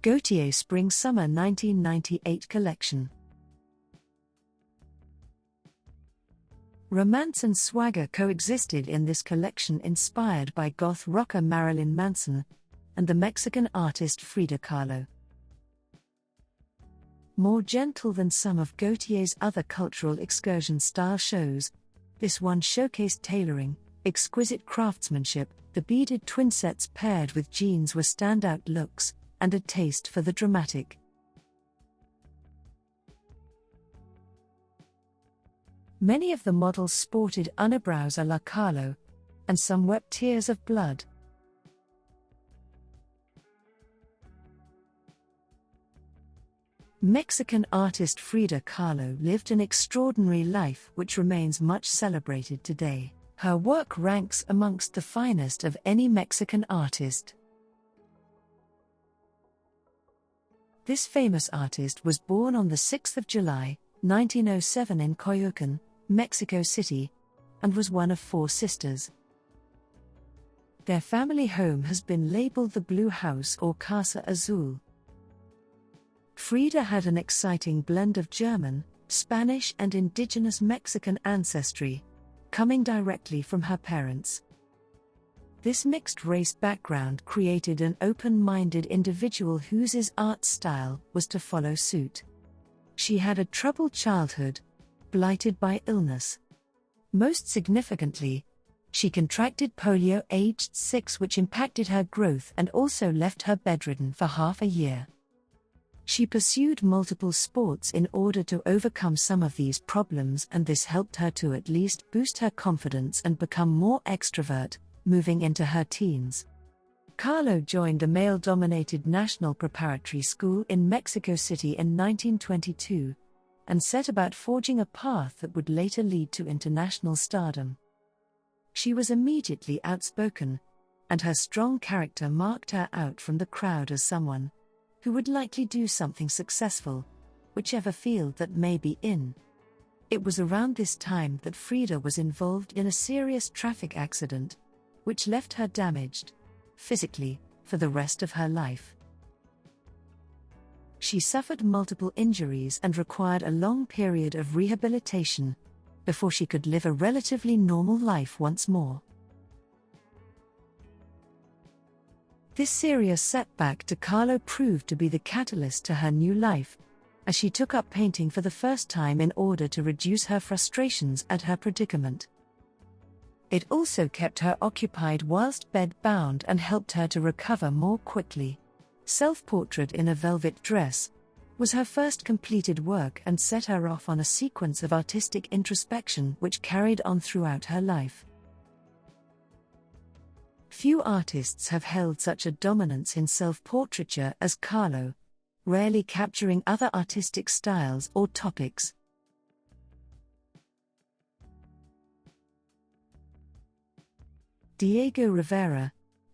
Gaultier Spring Summer 1998 collection. Romance and swagger coexisted in this collection, inspired by goth rocker Marilyn Manson and the Mexican artist Frida Kahlo. More gentle than some of Gaultier's other cultural excursion style shows, this one showcased tailoring, exquisite craftsmanship. The beaded twin sets paired with jeans were standout looks, and a taste for the dramatic. Many of the models sported unibrows a la Kahlo, and some wept tears of blood. Mexican artist Frida Kahlo lived an extraordinary life which remains much celebrated today. Her work ranks amongst the finest of any Mexican artist. This famous artist was born on the 6th of July, 1907 in Coyoacán, Mexico City, and was one of 4 sisters. Their family home has been labeled the Blue House or Casa Azul. Frida had an exciting blend of German, Spanish and indigenous Mexican ancestry, coming directly from her parents. This mixed-race background created an open-minded individual whose art style was to follow suit. She had a troubled childhood, blighted by illness. Most significantly, she contracted polio aged 6, which impacted her growth and also left her bedridden for half a year. She pursued multiple sports in order to overcome some of these problems, and this helped her to at least boost her confidence and become more extrovert, moving into her teens. Kahlo joined a male-dominated national preparatory school in Mexico City in 1922, and set about forging a path that would later lead to international stardom. She was immediately outspoken, and her strong character marked her out from the crowd as someone who would likely do something successful, whichever field that may be in. It was around this time that Frida was involved in a serious traffic accident, which left her damaged, physically, for the rest of her life. She suffered multiple injuries and required a long period of rehabilitation before she could live a relatively normal life once more. This serious setback to Kahlo proved to be the catalyst to her new life, as she took up painting for the first time in order to reduce her frustrations at her predicament. It also kept her occupied whilst bed-bound and helped her to recover more quickly. Self-Portrait in a Velvet Dress was her first completed work and set her off on a sequence of artistic introspection which carried on throughout her life. Few artists have held such a dominance in self-portraiture as Kahlo, rarely capturing other artistic styles or topics. Diego Rivera,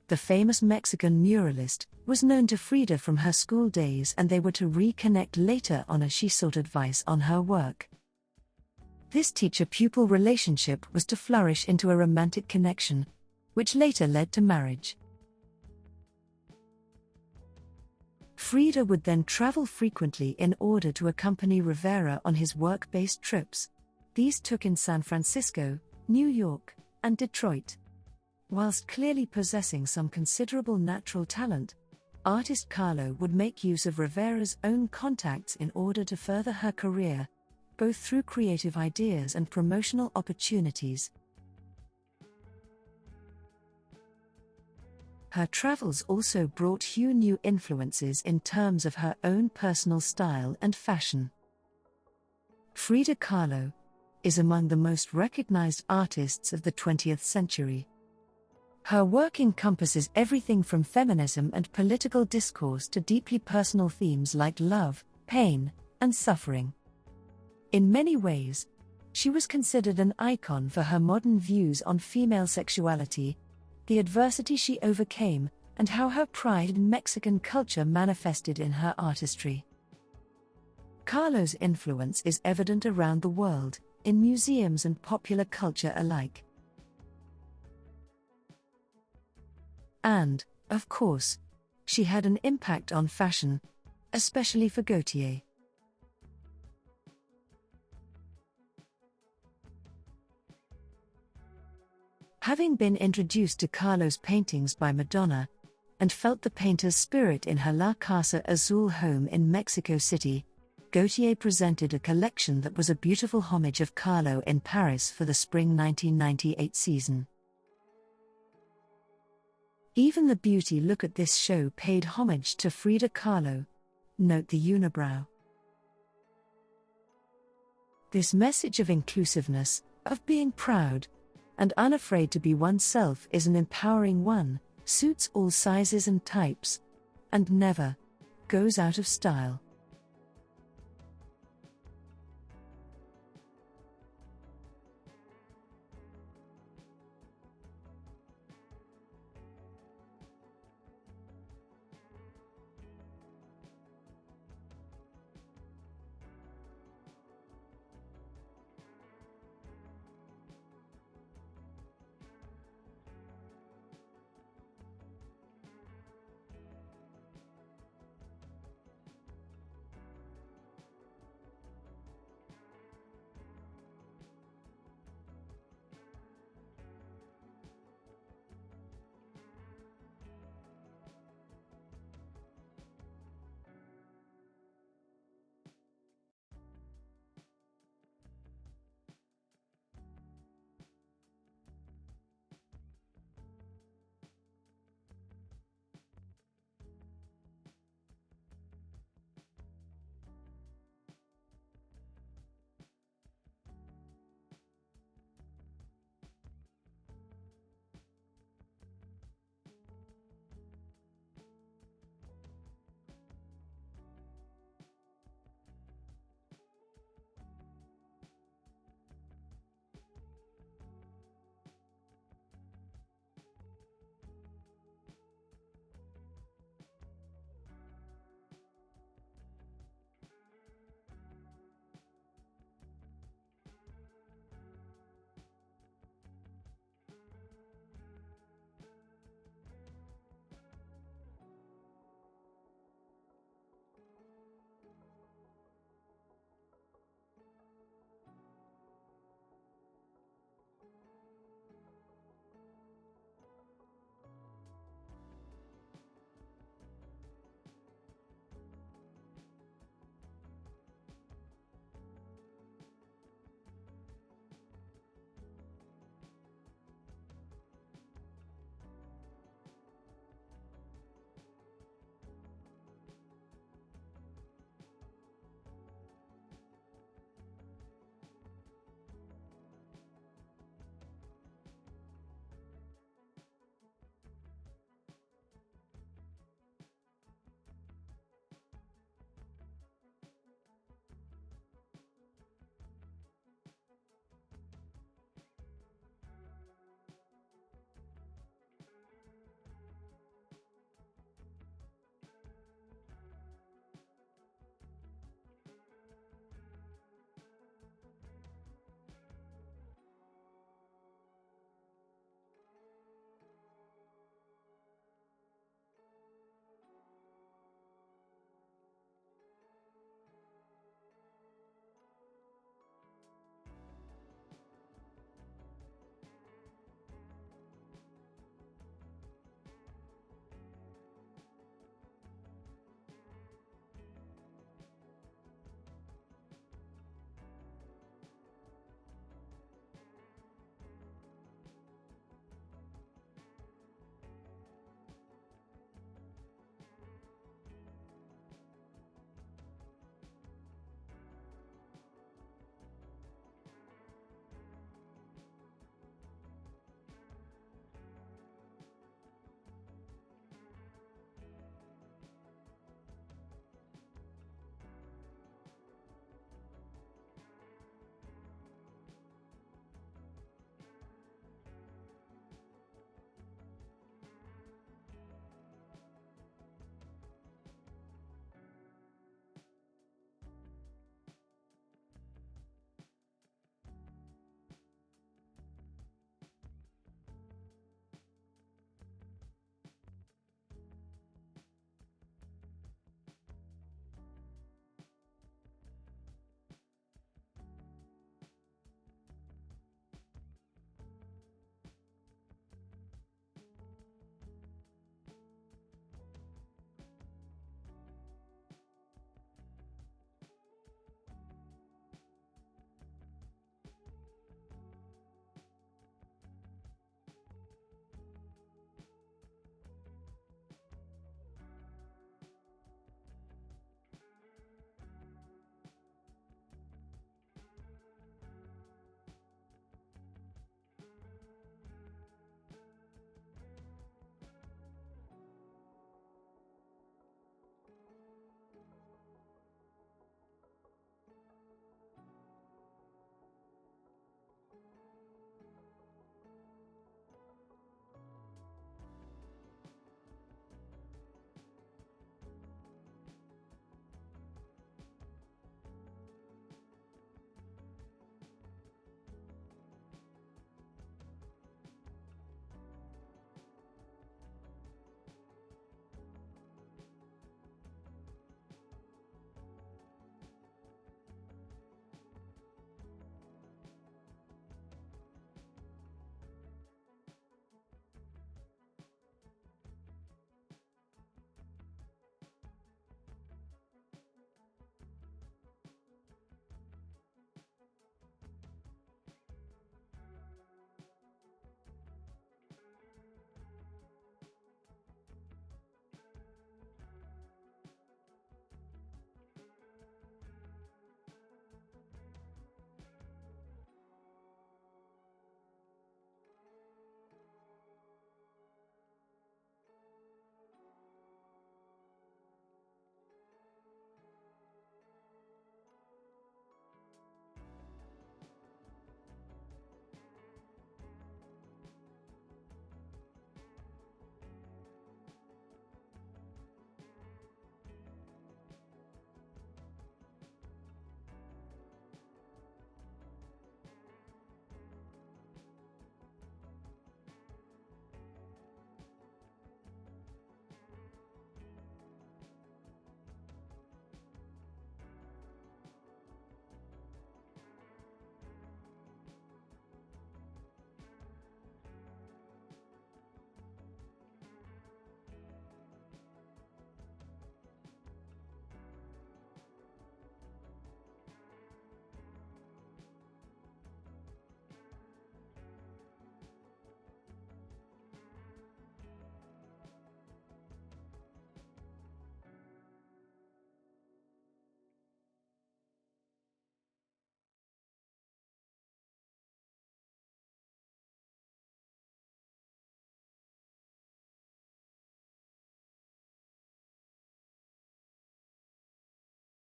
the famous Mexican muralist, was known to Frida from her school days, and they were to reconnect later on as she sought advice on her work. This teacher-pupil relationship was to flourish into a romantic connection, which later led to marriage. Frida would then travel frequently in order to accompany Rivera on his work-based trips. These took in San Francisco, New York, and Detroit. Whilst clearly possessing some considerable natural talent, artist Kahlo would make use of Rivera's own contacts in order to further her career, both through creative ideas and promotional opportunities. Her travels also brought few new influences in terms of her own personal style and fashion. Frida Kahlo is among the most recognized artists of the 20th century. Her work encompasses everything from feminism and political discourse to deeply personal themes like love, pain, and suffering. In many ways, she was considered an icon for her modern views on female sexuality, the adversity she overcame, and how her pride in Mexican culture manifested in her artistry. Kahlo's influence is evident around the world, in museums and popular culture alike. And, of course, She had an impact on fashion, especially for Gaultier. Having been introduced to Kahlo's paintings by Madonna, and felt the painter's spirit in her La Casa Azul home in Mexico City, Gaultier presented a collection that was a beautiful homage of Kahlo in Paris for the spring 1998 season. Even the beauty look at this show paid homage to Frida Kahlo. Note the unibrow. This message of inclusiveness, of being proud and unafraid to be oneself is an empowering one, suits all sizes and types, and never goes out of style.